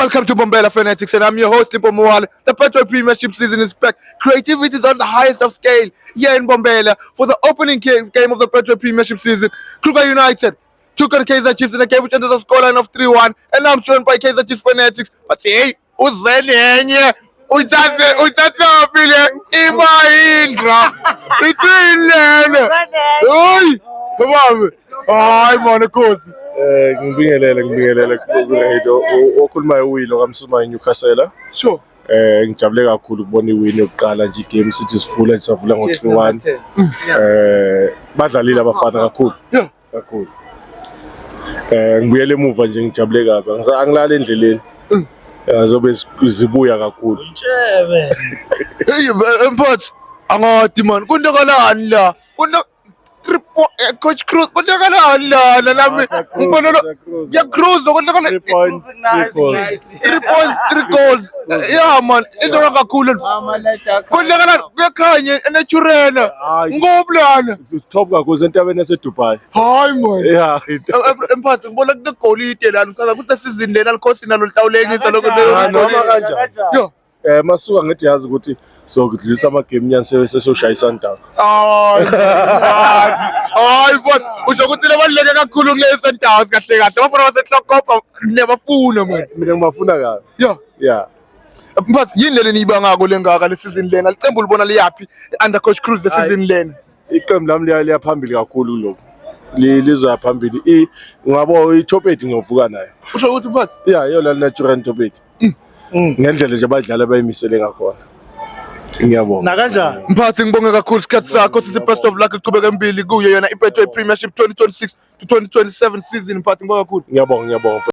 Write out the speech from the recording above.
Welcome to Bombela Fanatics, and I'm your host, Lipo Moale. The Petro Premiership season is back. Creativity is on the highest of scale here in Bombela for the opening game of the Petro Premiership season. Kruger United took on Kaizer Chiefs in a game which ended the scoreline of 3-1, and I'm joined by Kaizer Chiefs Fanatics. But hey, uzenenye uthathapile imayindra ithilele hoyi baba hayi manje Nkosi. Ngibingelele kuRedo okhulumayo uwilo kaMsima eNewcastle. Sure. Ngijabule kakhulu ukubona iwin yokuqala nje igame sithi sivula sisavula ngo-3-1. Badlalile abafana kakhulu. Yeah. Kakhulu. Ngibuyele emuva nje ngijabule kabi. Angilala endleleni. Azobe zibuya kakhulu. Hey mphathi angadi man kundakalani la Coach Cruz kundakalani la nami ngibona ya Cruz kundakalani 3 points, 3 points 3 goals yeah man into kakhulu kundakalani kuyakhanya natural ngoblana top kakhulu sentabeni yaseDubai. hayi man Yeah. mphathi ngibona kunegolide la ngicela ukuthi season lena likhosi nalo lihlawulekisa lokho Noma kanjani. yo Masuka ngithi yazi ukuthi sokudlulisa ama game nyani sesoshaya iSundowns. Hayi mfowethu usho ukuthi lebaluleke kakhulu kule Sundowns kahle kahle abafana baseHlokopa nebafuna man Mina ngibafuna kabi. Yeah. mfowethu yini leli niyibangako lengaka le season lena licembu libona liyapi under coach Cruz le season lena Iqembu lami liya phambili kakhulu lokho. Lizoya phambili. Ngabo iTop 8 ngiyovuka nayo. usho ukuthi mfowethu Yeah, yo la natural Top 8. Ngendlela nje abadlali abayimisele ngakhona. Ngiyabonga. Na kanjani? mphathi ngibonge kakhulu isikhathi sakho sithi best of luck iqhubeke embili kuyo yona iPetro Premiership 2026 to 2027 season mphathi ngibonge kakhulu Ngiyabonga.